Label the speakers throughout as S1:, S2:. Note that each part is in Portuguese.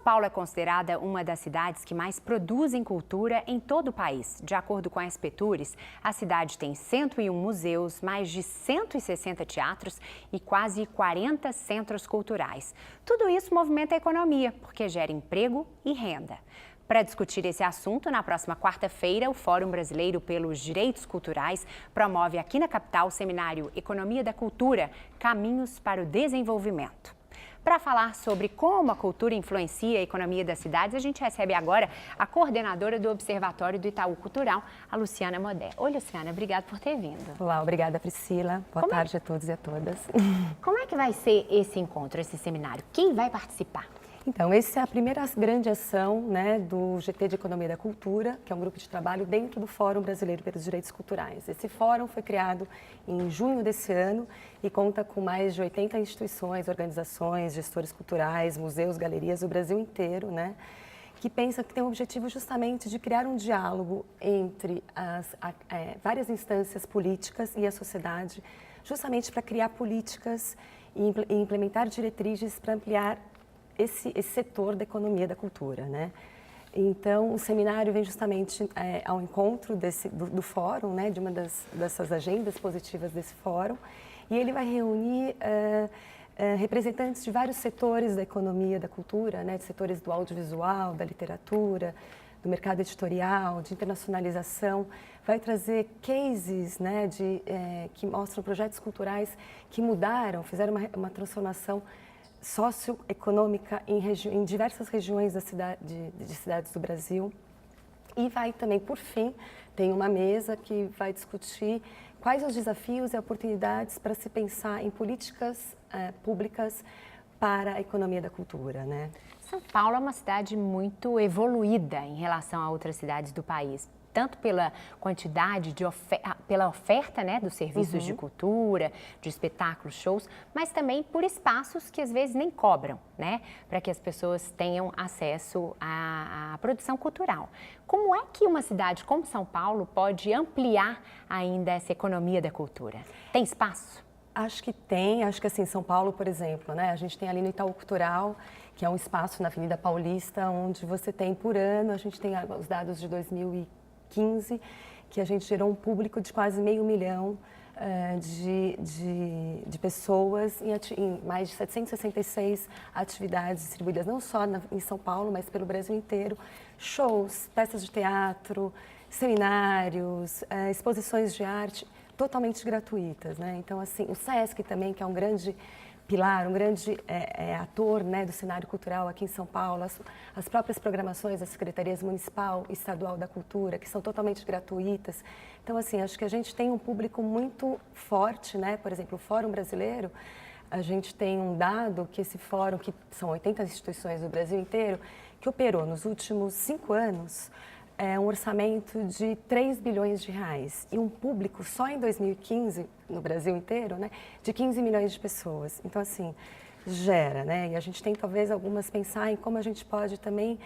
S1: Paulo é considerada uma das cidades que mais produzem cultura em todo o país. De acordo com a Expetures, a cidade tem 101 museus, mais de 160 teatros e quase 40 centros culturais. Tudo isso movimenta a economia, porque gera emprego e renda. Para discutir esse assunto, na próxima quarta-feira, o Fórum Brasileiro pelos Direitos Culturais promove aqui na capital o seminário Economia da Cultura, Caminhos para o Desenvolvimento. Para falar sobre como a cultura influencia a economia das cidades, a gente recebe agora a coordenadora do Observatório do Itaú Cultural, a Luciana Modé. Oi, Luciana, obrigada por ter vindo.
S2: Olá, obrigada, Priscila. Boa tarde a todos e a todas.
S1: Como é que vai ser esse encontro, esse seminário? Quem vai participar?
S2: Então, essa é a primeira grande ação, do GT de Economia da Cultura, que é um grupo de trabalho dentro do Fórum Brasileiro pelos Direitos Culturais. Esse fórum foi criado em junho desse ano e conta com mais de 80 instituições, organizações, gestores culturais, museus, galerias do Brasil inteiro, que pensa que tem o objetivo justamente de criar um diálogo entre várias instâncias políticas e a sociedade, justamente para criar políticas e implementar diretrizes para ampliar esse setor da economia da cultura, Então, o seminário vem justamente ao encontro do fórum, de uma dessas agendas positivas desse fórum, e ele vai reunir representantes de vários setores da economia da cultura, de setores do audiovisual, da literatura, do mercado editorial, de internacionalização, vai trazer cases que mostram projetos culturais que mudaram, fizeram uma transformação socioeconômica em diversas regiões de cidades do Brasil. E vai também, por fim, tem uma mesa que vai discutir quais os desafios e oportunidades para se pensar em políticas públicas para a economia da cultura,
S1: São Paulo é uma cidade muito evoluída em relação a outras cidades do país. Tanto pela quantidade pela oferta dos serviços de cultura, de espetáculos, shows, mas também por espaços que às vezes nem cobram, para que as pessoas tenham acesso à produção cultural. Como é que uma cidade como São Paulo pode ampliar ainda essa economia da cultura? Tem espaço?
S2: Acho que tem, acho que assim, São Paulo, por exemplo, a gente tem ali no Itaú Cultural, que é um espaço na Avenida Paulista, onde você tem por ano, a gente tem os dados de 2015, que a gente gerou um público de quase 500 mil de pessoas em mais de 766 atividades distribuídas não só em São Paulo, mas pelo Brasil inteiro. Shows, peças de teatro, seminários, exposições de arte totalmente gratuitas. Então, assim, o SESC também, que é um grande pilar, um grande ator do cenário cultural aqui em São Paulo, as próprias programações das secretarias municipal e estadual da cultura, que são totalmente gratuitas. Então, assim, acho que a gente tem um público muito forte, por exemplo, o Fórum Brasileiro, a gente tem um dado que esse fórum, que são 80 instituições do Brasil inteiro, que operou nos últimos 5 anos, um orçamento de 3 bilhões de reais e um público só em 2015, no Brasil inteiro, de 15 milhões de pessoas. Então, assim, gera, E a gente tem talvez algumas pensar em como a gente pode também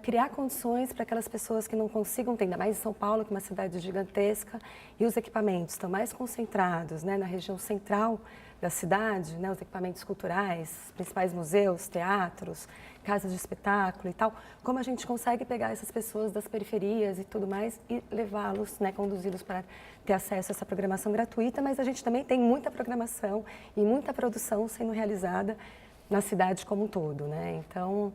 S2: criar condições para aquelas pessoas que não consigam ter, ainda mais em São Paulo, que é uma cidade gigantesca, e os equipamentos estão mais concentrados na região central da cidade, os equipamentos culturais, os principais museus, teatros, casas de espetáculo e tal, como a gente consegue pegar essas pessoas das periferias e tudo mais e levá-los, conduzi-los para ter acesso a essa programação gratuita, mas a gente também tem muita programação e muita produção sendo realizada na cidade como um todo, Então,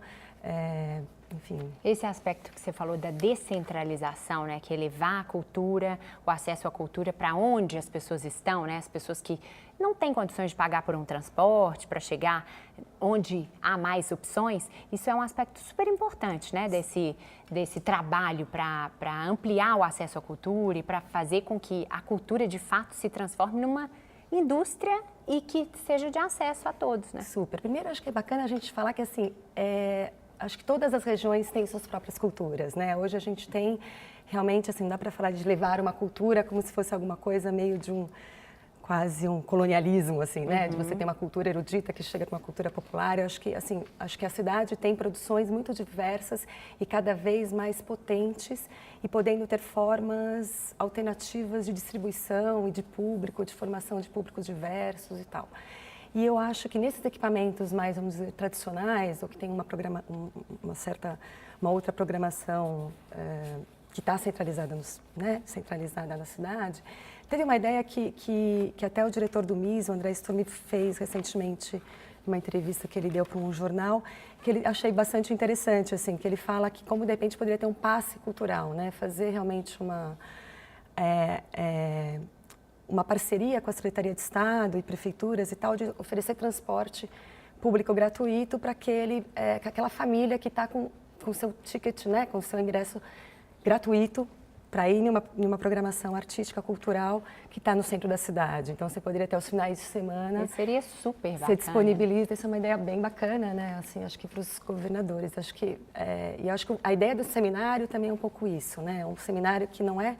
S2: enfim.
S1: Esse aspecto que você falou da descentralização, que é levar a cultura, o acesso à cultura para onde as pessoas estão, as pessoas que não têm condições de pagar por um transporte para chegar onde há mais opções, isso é um aspecto super importante, desse trabalho para ampliar o acesso à cultura e para fazer com que a cultura de fato se transforme numa indústria e que seja de acesso a todos,
S2: Super. Primeiro, acho que é bacana a gente falar que assim, acho que todas as regiões têm suas próprias culturas, Hoje a gente tem realmente, assim, não dá para falar de levar uma cultura como se fosse alguma coisa meio de quase um colonialismo, assim, De você ter uma cultura erudita que chega com uma cultura popular. Eu acho que, assim, a cidade tem produções muito diversas e cada vez mais potentes e podendo ter formas alternativas de distribuição e de público, de formação de públicos diversos e tal. E eu acho que nesses equipamentos mais, vamos dizer, tradicionais, ou que tem uma outra programação que está centralizada, centralizada na cidade, teve uma ideia que até o diretor do MIS, o André Sturm, fez recentemente uma entrevista que ele deu para um jornal, que ele achei bastante interessante, assim, que ele fala que como de repente poderia ter um passe cultural, né? Fazer realmente uma parceria com a Secretaria de Estado e prefeituras e tal, de oferecer transporte público gratuito para aquela família que está com o seu ticket, né? Com o seu ingresso gratuito para ir em uma programação artística, cultural, que está no centro da cidade. Então, você poderia ter os finais de semana.
S1: Seria super bacana.
S2: Você disponibiliza, isso é uma ideia bem bacana, né? Assim, acho que para os governadores. Acho que a ideia do seminário também é um pouco isso, né? Um seminário que não é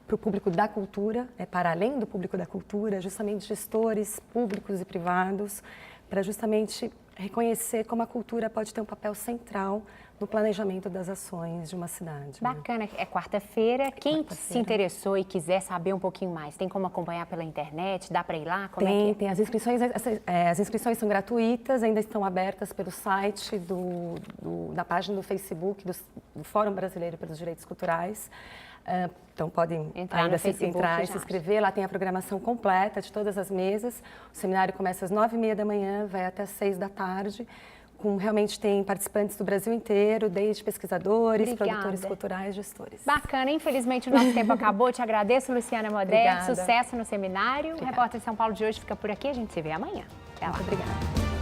S2: para o público da cultura, é para além do público da cultura, justamente gestores públicos e privados, para justamente reconhecer como a cultura pode ter um papel central no planejamento das ações de uma cidade.
S1: Bacana, né? É quarta-feira. Quem se interessou e quiser saber um pouquinho mais, tem como acompanhar pela internet? Dá para ir lá?
S2: Tem. As inscrições são gratuitas, ainda estão abertas pelo site da página do Facebook do Fórum Brasileiro pelos Direitos Culturais. Então, podem
S1: entrar
S2: e se inscrever. Lá tem a programação completa de todas as mesas. O seminário começa às 9h30 da manhã, vai até às 6 da tarde. Realmente tem participantes do Brasil inteiro, desde pesquisadores, produtores culturais, gestores.
S1: Bacana, infelizmente o nosso tempo acabou. Te agradeço, Luciana Moder.
S2: Sucesso
S1: no seminário. O Repórter São Paulo de hoje fica por aqui. A gente se vê amanhã. Até lá.
S2: Muito obrigada.